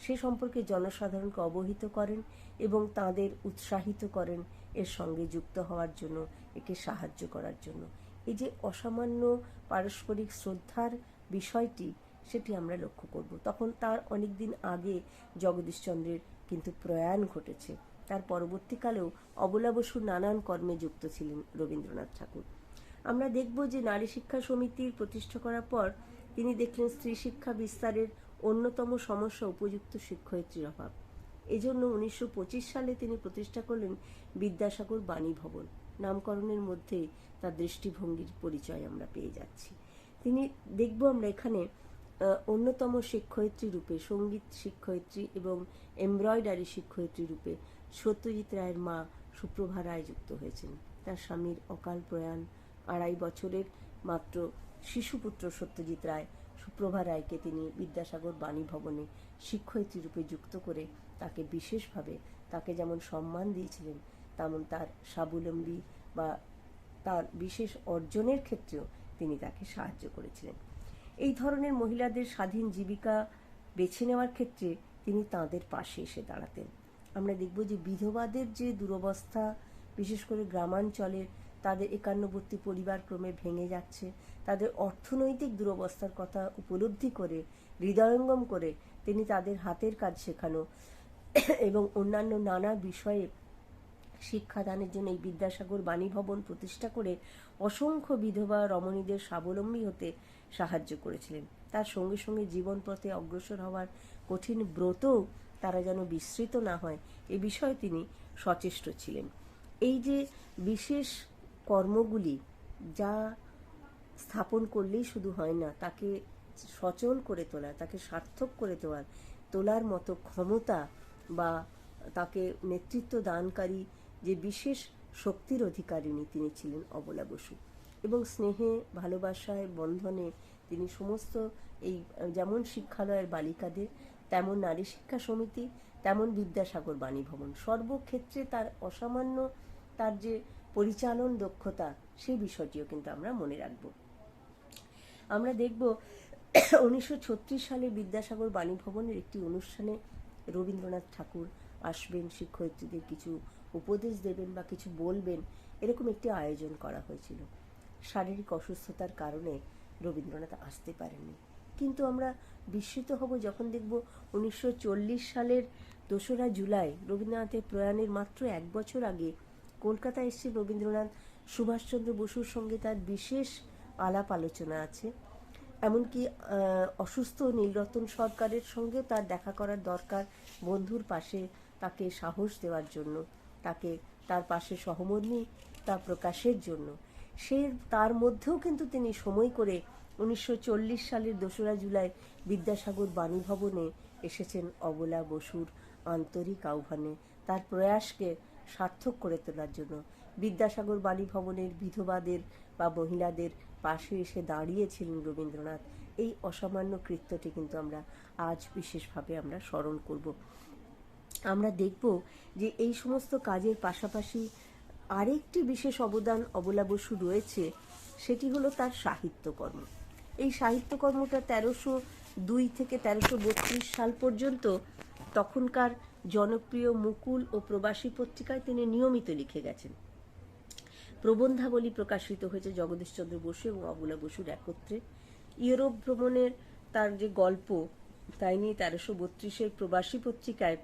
সে সম্পর্কে জনসাধারণকে অবহিত করেন এবং তাদের উৎসাহিত করেন এর সঙ্গে যুক্ত হওয়ার জন্য, একে সাহায্য করার জন্য। এই যে অসামান্য পারস্পরিক শ্রদ্ধার বিষয়টি, সেটি আমরা লক্ষ্য করব। তখন তার অনেক দিন আগে জগদীশচন্দ্রের কিন্তু প্রয়াণ ঘটেছে। তার পরবর্তীকালেও অবলা বসুর নানান কর্মে যুক্ত ছিলেন রবীন্দ্রনাথ ঠাকুর। আমরা দেখব যে নারী শিক্ষা সমিতির প্রতিষ্ঠা করার পর তিনি দেখলেন স্ত্রী শিক্ষা বিস্তারের অন্যতম সমস্যা উপযুক্ত শিক্ষয়িত্রীর অভাব। এজন্য 1925 সালে তিনি প্রতিষ্ঠা করলেন বিদ্যাসাগর বাণী ভবন। নামকরণের মধ্যে তার দৃষ্টিভঙ্গির পরিচয় আমরা পেয়ে যাচ্ছি। তিনি দেখব আমরা এখানে অন্যতম শিক্ষয়িত্রী রূপে, সঙ্গীত শিক্ষয়িত্রী এবং এমব্রয়ডারি শিক্ষয়িত্রী রূপে সত্যজিৎ রায়ের মা সুপ্রভা রায় যুক্ত হয়েছেন। তার স্বামীর অকাল প্রয়াণ, 2.5 বছরের মাত্র শিশুপুত্র সত্যজিৎ রায় সুপ্রভা রায়কে তিনি বিদ্যাসাগর বাণী ভবনে শিক্ষয়িত্রী রূপে যুক্ত করে তাকে বিশেষভাবে, তাকে যেমন সম্মান দিয়েছিলেন, তেমন তার স্বাবলম্বী বা তার বিশেষ অর্জনের ক্ষেত্রেও তিনি তাকে সাহায্য করেছিলেন। এই ধরনের মহিলাদের স্বাধীন জীবিকা বেছে নেওয়ার ক্ষেত্রে তিনি তাঁদের পাশে এসে দাঁড়াতেন। আমরা দেখব যে বিধবাদের যে দুরবস্থা, বিশেষ করে গ্রামাঞ্চলের, তাদের একান্নবর্তী পরিবার ক্রমে ভেঙে যাচ্ছে, তাদের অর্থনৈতিক দুরবস্থার কথা উপলব্ধি করে, হৃদয়ঙ্গম করে তিনি তাদের হাতের কাজ শেখানো এবং অন্যান্য নানা বিষয়ে শিক্ষাদানের জন্য এই বিদ্যাসাগর বাণী ভবন প্রতিষ্ঠা করে অসংখ্য বিধবা রমণীদের স্বাবলম্বী হতে সাহায্য করেছিলেন। তার সঙ্গে সঙ্গে জীবন পথে অগ্রসর হওয়ার কঠিন ব্রতও তারা যেন বিস্মৃত না হয়, এ বিষয়ে তিনি সচেষ্ট ছিলেন। এই যে বিশেষ কর্মগুলি, যা স্থাপন করলেই শুধু হয় না, তাকে সচল করে তোলা, তাকে সার্থক করে তোলার মতো ক্ষমতা বা তাকে নেতৃত্ব দানকারী যে বিশেষ শক্তির অধিকারিণী তিনি ছিলেন অবলা বসু। এবং স্নেহে, ভালোবাসায়, বন্ধনে তিনি সমস্ত এই যেমন শিক্ষালয়ের বালিকাদের, তেমন নারী শিক্ষা সমিতি, তেমন বিদ্যাসাগর বাণী ভবন, সর্বক্ষেত্রে তার অসামান্য তার যে পরিচালন দক্ষতা, সেই বিষয়টিও কিন্তু আমরা মনে রাখব। আমরা দেখব 1936 সালে বিদ্যাসাগর বাণী ভবনের একটি অনুষ্ঠানে রবীন্দ্রনাথ ঠাকুর আসবেন, শিক্ষয়িত্রীদের কিছু উপদেশ দেবেন বা কিছু বলবেন, এরকম একটি আয়োজন করা হয়েছিল। শারীরিক অসুস্থতার কারণে রবীন্দ্রনাথ আসতে পারেননি, কিন্তু আমরা বিস্মিত হব যখন দেখব 1940 সালের 2রা জুলাই রবীন্দ্রনাথের প্রয়াণের মাত্র 1 বছর আগে কলকাতা এসে রবীন্দ্রনাথ সুভাষচন্দ্র বসুর সঙ্গে তার বিশেষ আলাপ আলোচনা আছে। এমনকি অসুস্থ নীলরতন সরকারের সঙ্গেও তার দেখা করার দরকার, বন্ধুর পাশে তাকে সাহস দেওয়ার জন্য, তাকে তার পাশে সহমর্মিতা প্রকাশের জন্য। তার মধ্যেও কিন্তু তিনি সময় করে 1940 সালের 2রা জুলাই বিদ্যাসাগর বাণীভবনে এসেছেন অবলা বসুর আন্তরিক আহ্বানে তার প্রয়াসকে সার্থক করে তোলার জন্য। বিদ্যাসাগর বাণীভবনের বিধবাদের বা মহিলাদের পাশে এসে দাঁড়িয়েছিলেন রবীন্দ্রনাথ। এই অসামান্য কৃত্যটি কিন্তু আমরা আজ বিশেষভাবে আমরা স্মরণ করব। আমরা দেখব যে এই সমস্ত কাজের পাশাপাশি আরেকটি বিশেষ অবদান অবলা বসু রয়েছে, সেটি হলো তার সাহিত্যকর্ম। এই সাহিত্যকর্মটা 1302 থেকে 1332 সাল পর্যন্ত তখনকার জনপ্রিয় মুকুল ও প্রবাসী পত্রিকায় তিনি নিয়মিত লিখে গেছেন। প্রবন্ধাবলী প্রকাশিত হয়েছে জগদীশচন্দ্র বসু এবং অবলা বসুর একত্রে। ইউরোপ ভ্রমণের তার যে গল্প, তাই নিয়ে 1332-এর প্রবাসী পত্রিকায়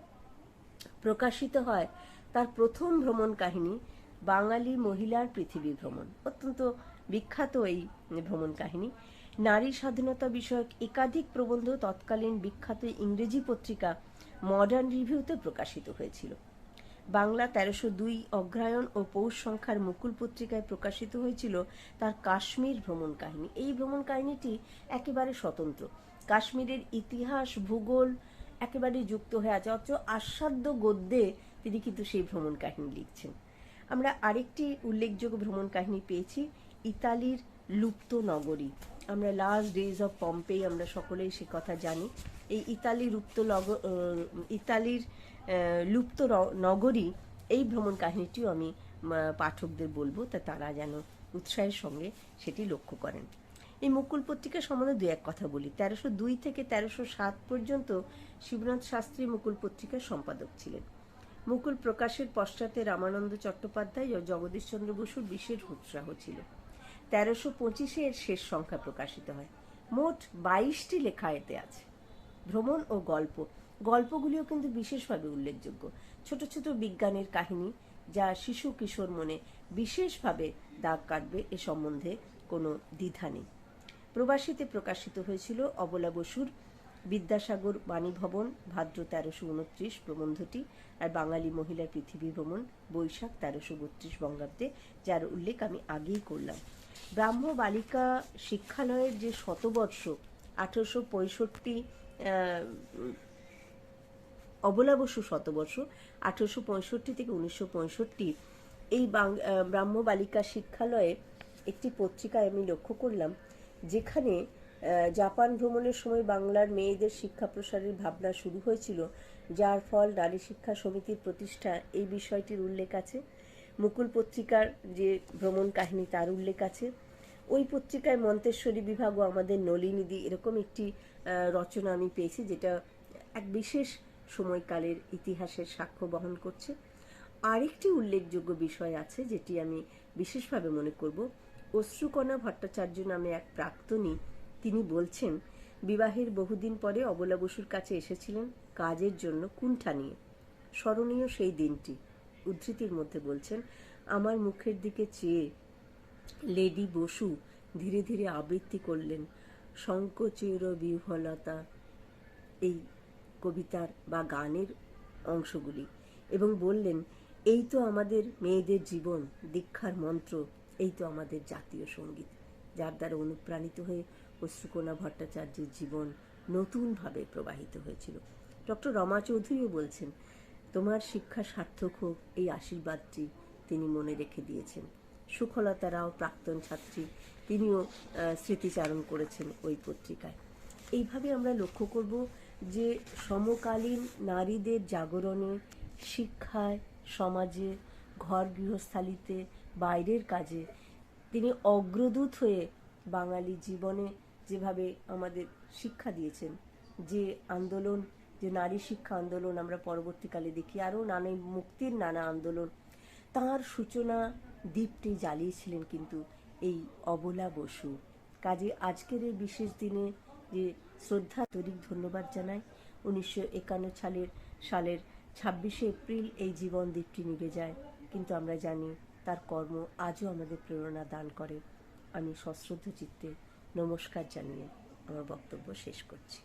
প্রকাশিত হয় তার প্রথম ভ্রমণ কাহিনী বাঙালি মহিলার পৃথিবী ভ্রমণ। অত্যন্ত বিখ্যাত এই ভ্রমণ কাহিনী। নারী স্বাধীনতা বিষয়ক একাধিক প্রবন্ধ তৎকালীন বিখ্যাত ইংরেজি পত্রিকা মডার্ন রিভিউতে প্রকাশিত হয়েছিল। বাংলা 1302 অগ্রহায়ণ ও পৌষ সংখ্যার মুকুল পত্রিকায় প্রকাশিত হয়েছিল তার কাশ্মীর ভ্রমণ কাহিনী। এই ভ্রমণ কাহিনীটি একেবারে স্বতন্ত্র, কাশ্মীরের ইতিহাস ভূগোল একেবারে যুক্ত হয়ে আছে, অথচ আস্বাদ্য গদ্যে তিনি কিন্তু সেই ভ্রমণ কাহিনী লিখছেন। আমরা আরেকটি উল্লেখযোগ্য ভ্রমণ কাহিনী পেয়েছি, ইতালির লুপ্ত নগরী। আমরা লাস্ট ডেজ অফ পম্পেই আমরা সকলেই সে কথা জানি। এই ইতালির লুপ্ত নগরী, এই ভ্রমণ কাহিনীটিও আমি পাঠকদের বলবো, তারা যেন উৎসাহের সঙ্গে সেটি লক্ষ্য করেন। এই মুকুল পত্রিকা সম্বন্ধে দু এক কথা বলি। 1302 থেকে 1307 পর্যন্ত শিবনাথ শাস্ত্রী মুকুল পত্রিকার সম্পাদক ছিলেন। মুকুল প্রকাশের পশ্চাতে রামানন্দ চট্টোপাধ্যায় ও জগদীশচন্দ্র বসুর বিশেষ উৎসাহ ছিল। 1325-এ এর শেষ সংখ্যা প্রকাশিত হয়। মোট 22টি লেখা এতে আছে। ভ্রমণ ও গল্পগুলিও কিন্তু বিশেষভাবে উল্লেখযোগ্য। ছোট ছোট বিজ্ঞানের কাহিনী যা শিশু কিশোর মনে বিশেষভাবে দাগ কাটবে, এ সম্বন্ধে কোনো দ্বিধা নেই। প্রবাসীতে প্রকাশিত হয়েছিল অবলা বসুর বিদ্যাসাগর বাণীভবন ভাদ্র 1329 প্রবন্ধটি, আর বাঙালি মহিলার পৃথিবী ভ্রমণ বৈশাখ 1332 বঙ্গাব্দে, যার উল্লেখ আমি আগেই করলাম। ব্রাহ্ম বালিকা শিক্ষালয়ের যে শতবর্ষ 1865, অবলা বসু শতবর্ষ 1865 থেকে 1965, এই ব্রাহ্ম বালিকা শিক্ষালয়ে একটি পত্রিকায় আমি লক্ষ্য করলাম যেখানে জাপান ভ্রমণের সময় বাংলার মেয়েদের শিক্ষা প্রসারের ভাবনা শুরু হয়েছিল, যার ফল নারী শিক্ষা সমিতির প্রতিষ্ঠা, এই বিষয়টির উল্লেখ আছে। মুকুল পত্রিকার যে ভ্রমণ কাহিনী তার উল্লেখ আছে। ওই পত্রিকায় মন্তেশ্বরী বিভাগ ও আমাদের নলিনীদি এরকম একটি রচনা আমি পেয়েছি, যেটা এক বিশেষ সময়কালের ইতিহাসের সাক্ষ্য বহন করছে। আরেকটি উল্লেখযোগ্য বিষয় আছে যেটি আমি বিশেষভাবে মনে করব। অশ্রুকণা ভট্টাচার্য নামে এক প্রাক্তনী, তিনি বলছেন বিবাহের বহুদিন পরে অবলা বসুর কাছে এসেছিলেন কাজের জন্য কুণ্ঠা নিয়ে। স্মরণীয় সেই দিনটি, উদ্ধৃতির মধ্যে বলছেন, আমার মুখের দিকে চেয়ে লেডি বসু ধীরে ধীরে আবৃত্তি করলেন সংকোচের বিহ্বলতা, এই কবিতার বা গানের অংশগুলি, এবং বললেন এই তো আমাদের মেয়েদের জীবন, দীক্ষার মন্ত্র, এই তো আমাদের জাতীয় সঙ্গীত, যার দ্বারা অনুপ্রাণিত হয়ে অশ্রুকণা ভট্টাচার্যের জীবন নতুনভাবে প্রবাহিত হয়েছিল। ডক্টর রমা চৌধুরীও বলছেন তোমার শিক্ষা সার্থক হোক, এই আশীর্বাদটি তিনি মনে রেখে দিয়েছেন। সুখলতা রাও প্রাক্তন ছাত্রী, তিনিও স্মৃতিচারণ করেছেন ওই পত্রিকায়। এইভাবে আমরা লক্ষ্য করব যে সমকালীন নারীদের জাগরণে, শিক্ষায়, সমাজে, ঘর গৃহস্থালিতে, বাইরের কাজে তিনি অগ্রদূত হয়ে বাঙালি জীবনে যেভাবে আমাদের শিক্ষা দিয়েছেন, যে আন্দোলন, যে নারী শিক্ষা আন্দোলন আমরা পরবর্তীকালে দেখি, আরও নানা মুক্তির নানা আন্দোলন, তার সূচনা দ্বীপটি জ্বালিয়েছিলেন কিন্তু এই অবলা বসু। কাজে আজকের এই বিশেষ দিনে যে শ্রদ্ধা আন্তরিক ধন্যবাদ জানাই। 1951 সালের 26শে এপ্রিল এই জীবন দ্বীপটি নিভে যায়, কিন্তু আমরা জানি তার কর্ম আজও আমাদের প্রেরণা দান করে। আমি সশ্রদ্ধ চিত্তে নমস্কার জানিয়ে আমার বক্তব্য শেষ করছি।